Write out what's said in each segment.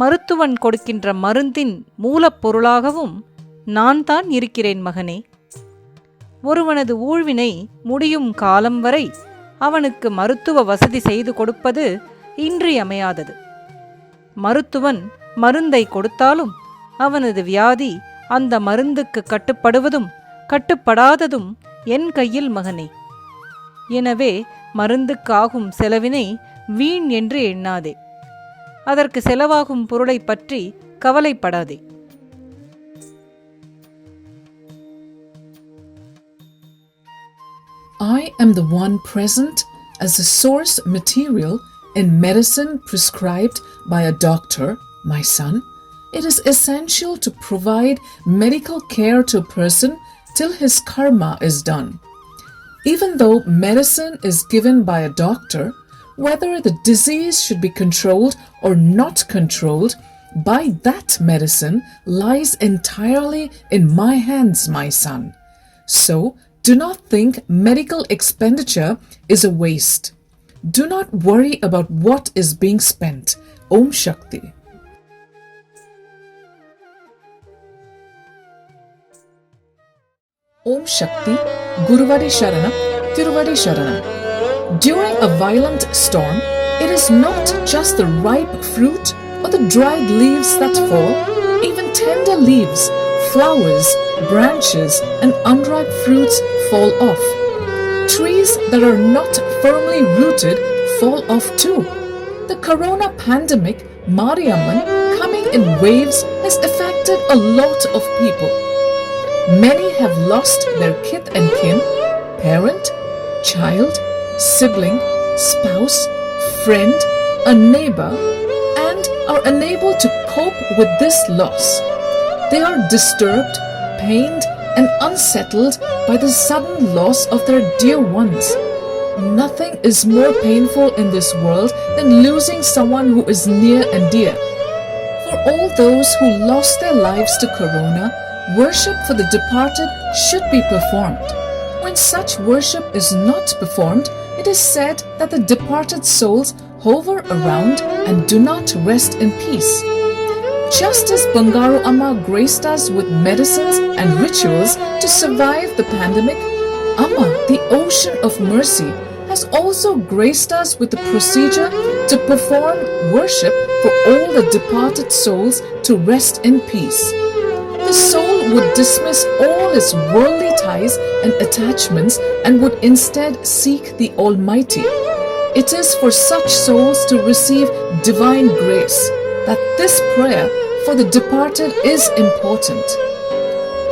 மருத்துவன் கொடுக்கின்ற மருந்தின் மூலப்பொருளாகவும் நான் தான் இருக்கிறேன் மகனே. ஒருவனது ஊழ்வினை முடியும் காலம் வரை அவனுக்கு மருத்துவ வசதி செய்து கொடுப்பது இன்றியமையாதது. மருத்துவன் மருந்தை கொடுத்தாலும் அவனது வியாதி அந்த மருந்துக்கு கட்டுப்படுவதும் கட்டுப்படாததும் என் கையில் மகனே. எனவே மருந்துக்காகும் செலவினை வீண் என்று எண்ணாதே. அதற்கு செலவாகும் பொருளை பற்றி கவலைப்படாதே. I am the one present as the source material in medicine prescribed by a doctor, my son. It is essential to provide medical care to a person till his karma is done. Even though medicine is given by a doctor, whether the disease should be controlled or not controlled, by that medicine lies entirely in my hands, my son. So, do not think medical expenditure is a waste. Do not worry about what is being spent. Om Shakti. Om Shakti, Guruvadi Sharanam, Tiruvadi Sharanam. During a violent storm, it is not just the ripe fruit or the dried leaves that fall, even tender leaves, flowers, branches, and unripe fruits fall off. Trees that are not firmly rooted fall off too. The corona pandemic, Mariamman, coming in waves, has affected a lot of people. Many have lost their kith and kin, parent, child, sibling, spouse, friend, a neighbor, and are unable to cope with this loss. They are disturbed, pained, and unsettled by the sudden loss of their dear ones. Nothing is more painful in this world than losing someone who is near and dear. For all those who lost their lives to corona, worship for the departed should be performed. When such worship is not performed, it is said that the departed souls hover around and do not rest in peace. Just as Bangaru Amma graced us with medicines and rituals to survive the pandemic, Amma, the ocean of mercy, has also graced us with the procedure to perform worship for all the departed souls to rest in peace. The soul would dismiss all its worldly ties and attachments and would instead seek the Almighty. It is for such souls to receive divine grace that this prayer for the departed is important.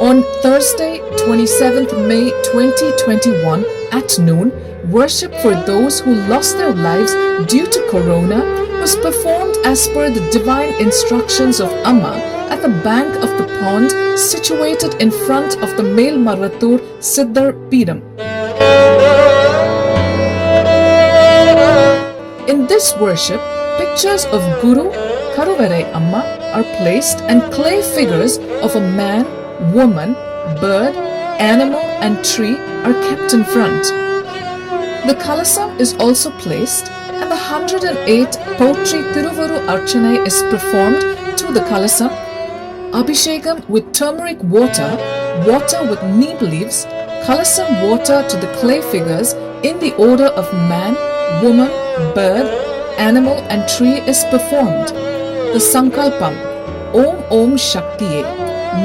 On Thursday, 27th May 2021 at noon, worship for those who lost their lives due to corona was performed as per the divine instructions of Amma at the bank of the pond situated in front of the Melmarathur Siddhar Peedam. In this worship, pictures of Guru, Karuvarai Amma are placed and clay figures of a man, woman, bird, animal and tree are kept in front. The Kalasam is also placed and the 108 Potri Tiruvuru Archanai is performed to the Kalasam. Abhishekam with turmeric water, water with neem leaves, Kalasam water to the clay figures in the order of man, woman, bird, animal and tree is performed. The Sankalpam, Om Om Shaktiye,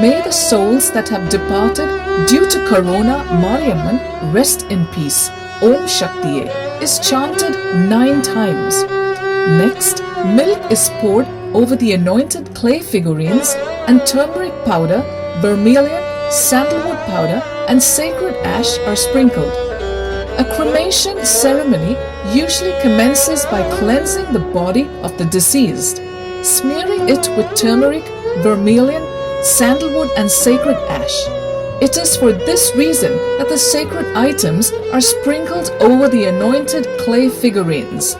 may the souls that have departed due to corona Mariamman rest in peace. Om Shaktiye is chanted 9 times. Next, milk is poured over the anointed clay figurines and turmeric powder, vermilion, sandalwood powder and sacred ash are sprinkled. A cremation ceremony usually commences by cleansing the body of the deceased, smearing it with turmeric, vermilion, sandalwood and sacred ash. It is for this reason that the sacred items are sprinkled over the anointed clay figurines.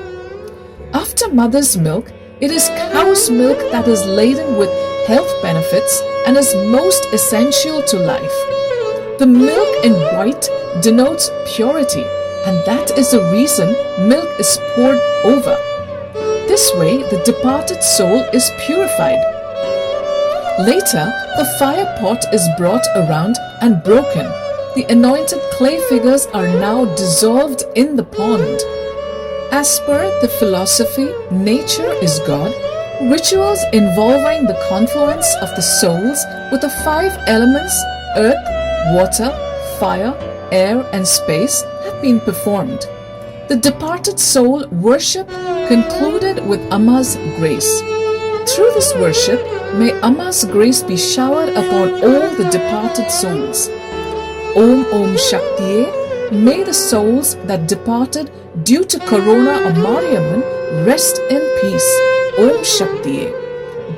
After mother's milk, it is cow's milk that is laden with health benefits and is most essential to life. The milk in white denotes purity, and that is the reason milk is poured over. this way, the departed soul is purified. Later, the fire pot is brought around and broken. The anointed clay figures are now dissolved in the pond. As per the philosophy, nature is God. Rituals involving the confluence of the souls with the 5 elements earth, water, fire, air, and space have been performed. The departed soul worship concluded with Amma's grace. Through this worship, may Amma's grace be showered upon all the departed souls. Om Om Shaktiye, may the souls that departed due to Corona or Mariamman rest in peace. Om Shaktiye.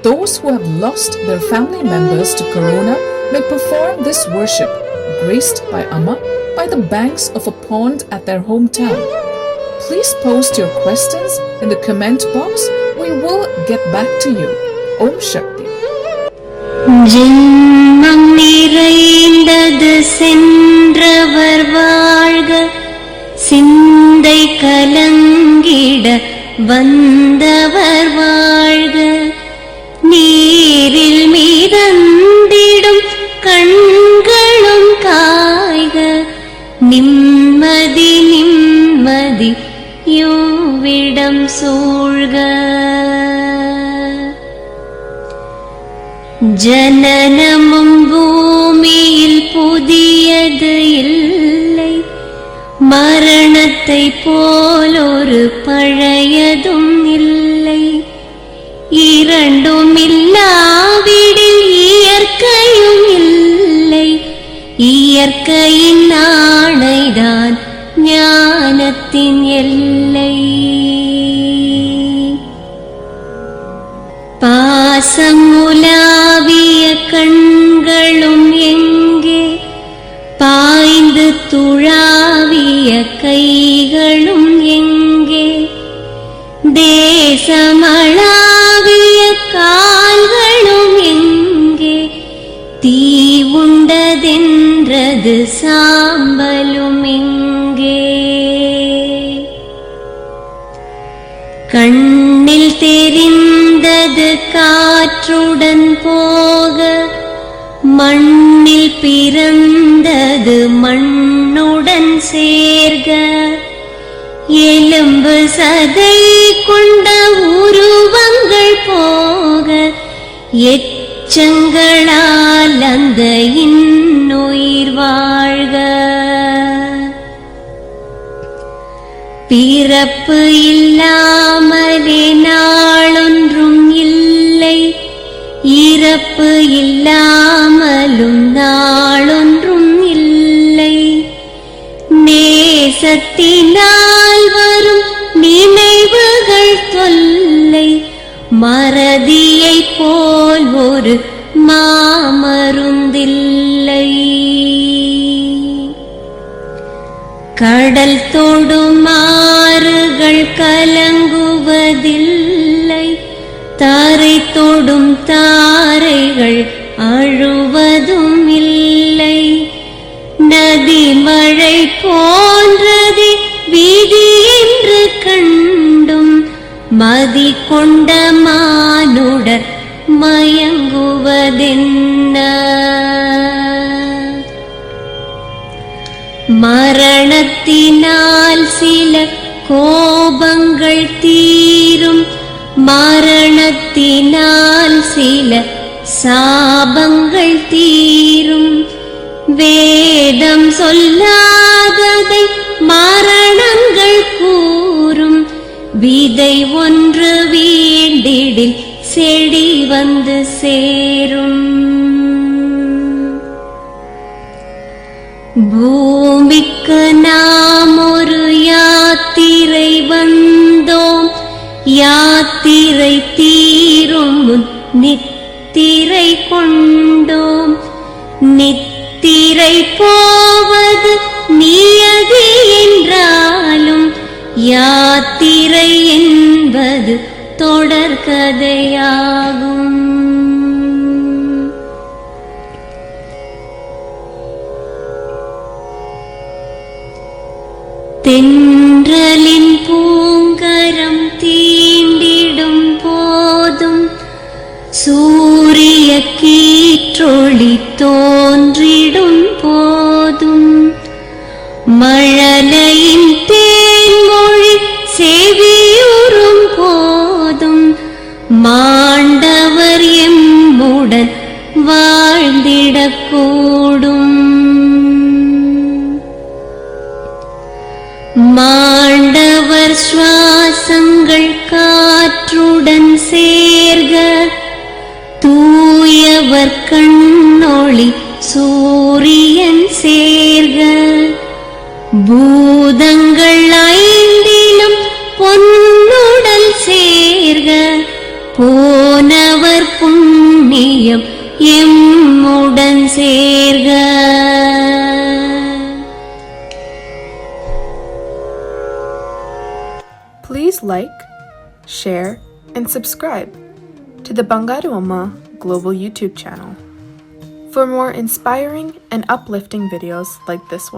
Those who have lost their family members to Corona may perform this worship, graced by Amma, by the banks of a pond at their hometown. Please post your questions in the comment box. We will get back to you. Om Shakti. ஜென்மம் நிறைந்தது சென்றவர் வாழ்க, சிந்தை கலங்கிட வந்தவர் வாழ்க, நீரில் மிதந்திடும் கண்களும் காய்க, நிம்மதி நிம்மதி யோவிடம் சூழ்க. ஜனனமும் பூமியில் புதியது இல்லை, மரணத்தை போலொரு பழையதும் இல்லை. இரண்டும் இல்லாவிடில் இயற்கையும் இல்லை, இயற்கையின் ஆணைதான் ஞானத்தின் எல்லை. பாசம் உலாவிய கண்களும் எங்கே, பாய்ந்து துழாவிய கைகளும் எங்கே, தேசமளாவிய கால்களும் எங்கே, தீ உண்டதென்றது சாம்பலும் எங்கே. கண்ணில் தெரிந்தது காற்றுடன் போக, மண்ணில் பிறந்தது மண்ணுடன் சேர்க. எலும்பு சதை கொண்ட உருவங்கள் போக, எச்சங்களால் அந்த இன்னுயிர் வாழ்க. பிறப்பு இல்லாமலே நாளொன்றும் இல்லை, இறப்பு இல்லாமலும் நாளொன்றும் இல்லை. நேசத்தினால் வரும் நினைவுகள் தொல்லை, மறதியைப் போல் ஒரு மாமருந்தில்லை. கடல் தொடும் ஆறுகள் கலங்குவதில்லை, தாரை தொடும் தாரைகள் அழுவதும் இல்லை. நதி மழை போன்றதே விதி என்று கண்டும், மதி கொண்ட மானுடர் மயங்குவதென்ன. மரணத்தினால் சில கோபங்கள் தீரும், மரணத்தினால் சில சாபங்கள் தீரும். வேதம் சொல்லாததை மரணங்கள் கூறும், விதை ஒன்று வீண்டிடில் செடி வந்து சேரும். பூமிக்கு நாம் ஒரு யாத்திரை வந்தோம், யாத்திரை தீரும் முன் நித்திரை கொண்டோம். நித்திரை போவது நியதி என்றாலும், யாத்திரை என்பது தொடர்கதையாகும். தென்றலின் பூங்கரம் தீண்டிட மாண்டவர் சுவாசங்கள் காற்றுடன் சேர்க, தூயவர் கண்ணொளி சூரியன் சேர்க, பூதங்கள் ஐந்திலும் பொன்னுடல் சேர்க, போனவர் புண்ணியம் எம்முடன் சேர்க. Please like, share, and subscribe to the Bangaru Amma Global YouTube channel for more inspiring and uplifting videos like this one.